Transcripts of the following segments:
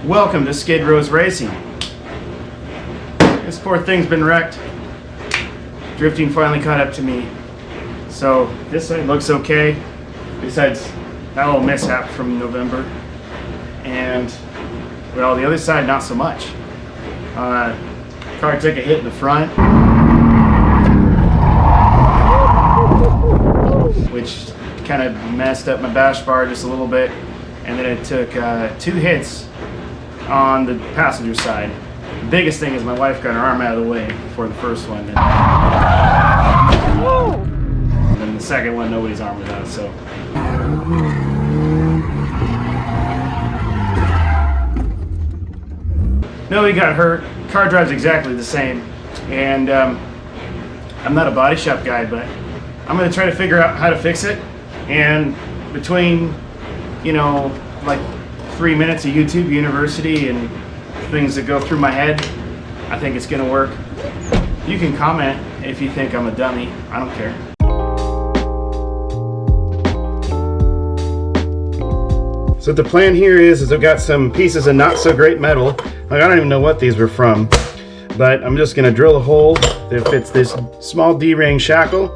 Welcome to Skid Row's Racing. This poor thing's been wrecked. Drifting finally caught up to me. So this side looks okay, besides that little mishap from November. And well, the other side not so much. Car took a hit in the front, which kind of messed up my bash bar just a little bit. And then it took 2 hits on the passenger side. The biggest thing is my wife got her arm out of the way before the first one. And then the second one, nobody's arm was out, so. Nobody got hurt. Car drives exactly the same. And I'm not a body shop guy, but I'm gonna try to figure out how to fix it. And between, you know, like 3 minutes of YouTube University and things that go through my head, I think it's gonna work. You can comment if you think I'm a dummy. I don't care. So the plan here is I've got some pieces of not so great metal. Like, I don't even know what these were from, but I'm just gonna drill a hole that fits this small D-ring shackle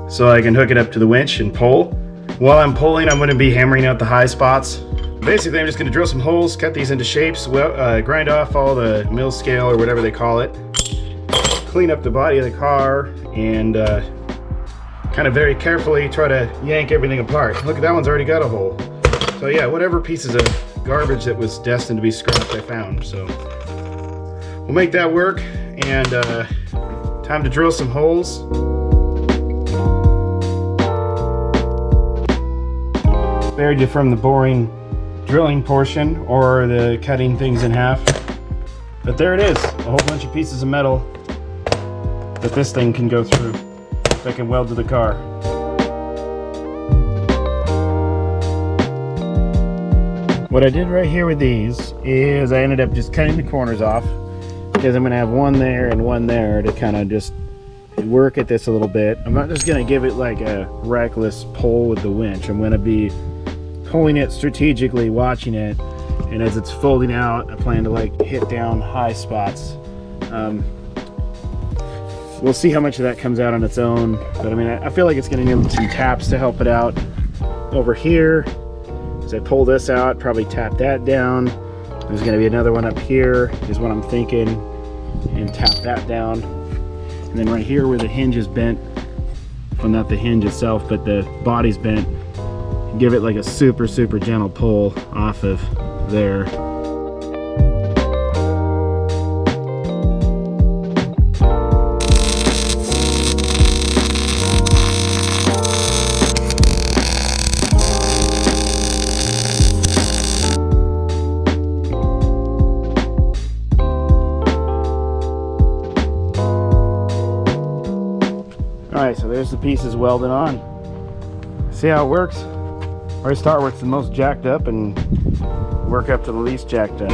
so I can hook it up to the winch and pull. While I'm pulling, I'm gonna be hammering out the high spots. Basically, I'm just gonna drill some holes, cut these into shapes, grind off all the mill scale or whatever they call it, clean up the body of the car, and kind of very carefully try to yank everything apart. Look, that one's already got a hole. So yeah, whatever pieces of garbage that was destined to be scrapped, I found. So we'll make that work, and time to drill some holes. Spared you from the boring drilling portion or the cutting things in half, but there it is, a whole bunch of pieces of metal that this thing can go through, that can weld to the car. What I did right here with these is I ended up just cutting the corners off, because I'm going to have one there and one there to kind of just work at this a little bit. I'm not just going to give it like a reckless pull with the winch. I'm going to be pulling it strategically, watching it, and as it's folding out, I plan to like hit down high spots. We'll see how much of that comes out on its own, but I mean, I feel like it's going to need some taps to help it out. Over here, as I pull this out, probably tap that down. There's going to be another one up here, is what I'm thinking, and tap that down. And then right here where the hinge is bent, well, not the hinge itself, but the body's bent, give it like a super gentle pull off of there. Alright, so there's the pieces welded on. See how it works? Or start with the most jacked up and work up to the least jacked up.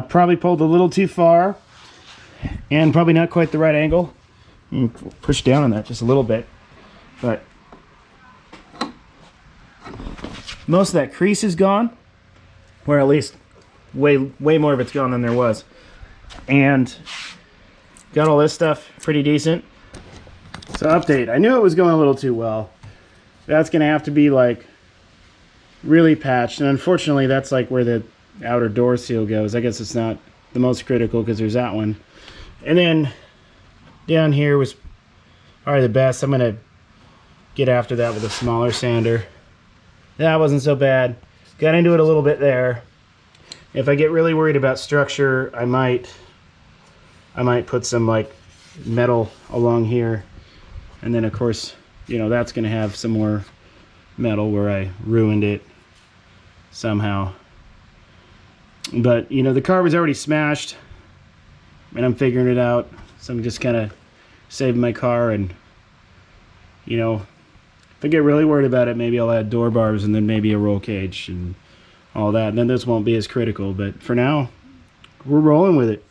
Probably pulled a little too far and probably not quite the right angle. Push down on that just a little bit, but most of that crease is gone, or at least way more of it's gone than there was, and got all this stuff pretty decent. So update, I knew it was going a little too well. That's gonna have to be like really patched, and unfortunately that's like where the outer door seal goes. I guess it's not the most critical because there's that one, and then down here was probably the best. I'm gonna get after that with a smaller sander. That wasn't so bad. Got into it a little bit there. If I get really worried about structure, I might put some like metal along here, and then of course, you know, that's gonna have some more metal where I ruined it somehow. But you know, the car was already smashed and I'm figuring it out, so I'm just kind of saving my car. And you know, if I get really worried about it, maybe I'll add door bars and then maybe a roll cage and all that, and then this won't be as critical. But for now, we're rolling with it.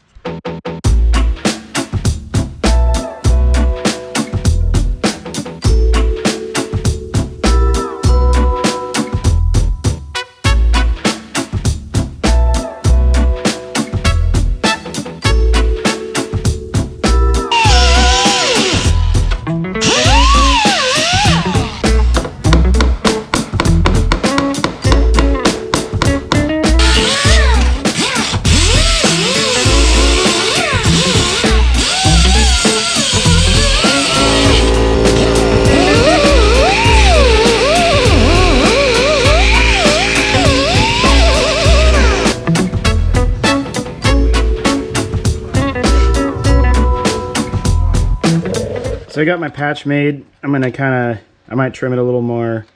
So I got my patch made. I'm gonna I might trim it a little more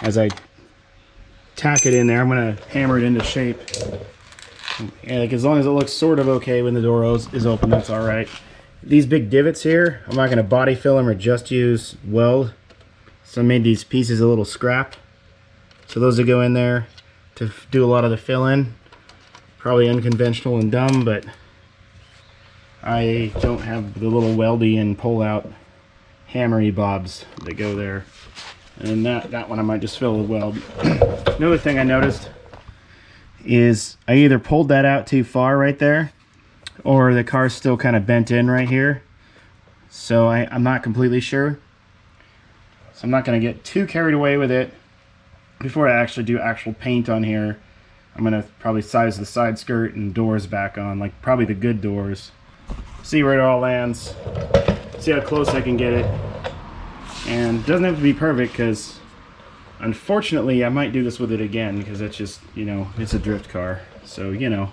as I tack it in there. I'm gonna hammer it into shape. And like, as long as it looks sort of okay when the door is open, that's all right. These big divots here, I'm not gonna body fill them or just use weld. So I made these pieces a little scrap. So those will go in there to do a lot of the fill in. Probably unconventional and dumb, but I don't have the little weldy and pull out hammery bobs that go there. And that one I might just fill with weld. Another thing I noticed is I either pulled that out too far right there, or the car's still kind of bent in right here. So I'm not completely sure. So I'm not going to get too carried away with it. Before I actually do actual paint on here, I'm going to probably size the side skirt and doors back on, like probably the good doors. See where it all lands, see how close I can get it. And it doesn't have to be perfect, because unfortunately I might do this with it again, because it's just, you know, it's a drift car, so you know.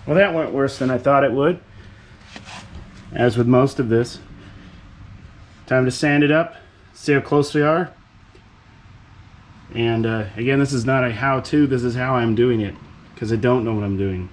Well, that went worse than I thought it would, as with most of this. Time to sand it up, see how close we are. And again, this is not a how-to, this is how I'm doing it, because I don't know what I'm doing.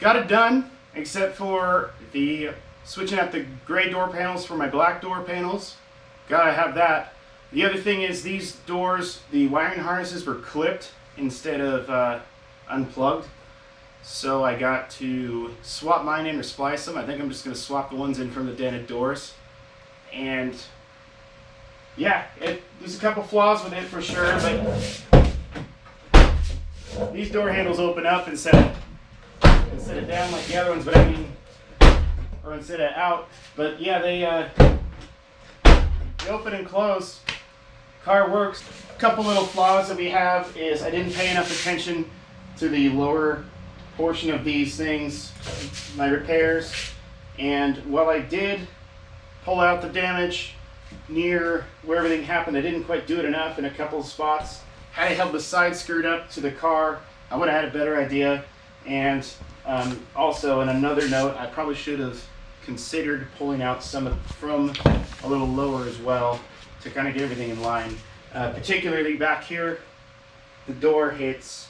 got it done, except for the switching out the gray door panels for my black door panels. Gotta have that. The other thing is these doors, the wiring harnesses were clipped instead of unplugged. So I got to swap mine in or splice them. I think I'm just going to swap the ones in from the dented doors. And yeah, there's a couple flaws with it for sure, but these door handles open up instead of down like the other ones, but I mean, or instead of out. But yeah, they open and close. Car works. A couple little flaws that we have is I didn't pay enough attention to the lower portion of these things, my repairs, and while I did pull out the damage near where everything happened, I didn't quite do it enough in a couple of spots. Had I held the side skirt up to the car, I would have had a better idea. And also, in another note, I probably should have considered pulling out some from a little lower as well to kind of get everything in line. Particularly back here, the door hits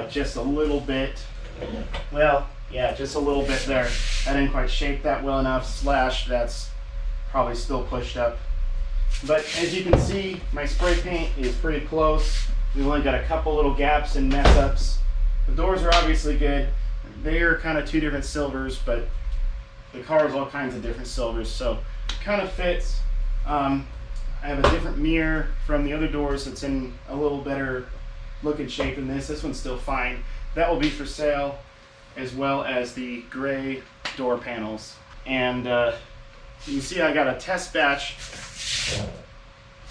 just a little bit. Well, yeah, just a little bit there. I didn't quite shape that well enough, / that's probably still pushed up. But as you can see, my spray paint is pretty close. We've only got a couple little gaps and mess ups. The doors are obviously good. They are kind of two different silvers, but the car is all kinds of different silvers, so it kind of fits. I have a different mirror from the other doors that's in a little better looking shape than this. This one's still fine. That will be for sale, as well as the gray door panels. And you can see I got a test batch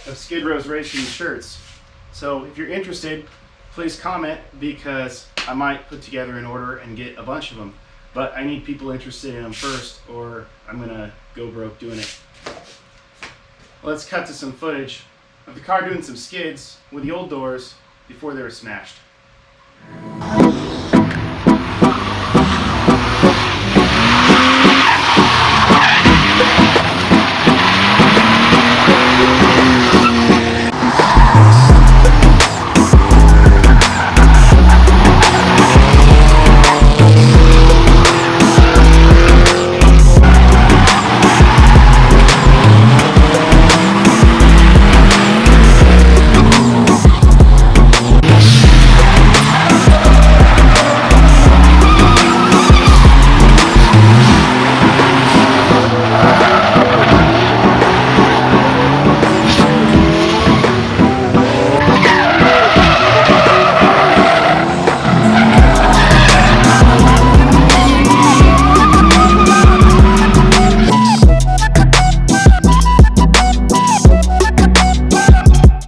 of Skid Row's racing shirts. So if you're interested, please comment, because I might put together an order and get a bunch of them. But I need people interested in them first, or I'm gonna go broke doing it. Let's cut to some footage of the car doing some skids with the old doors before they were smashed.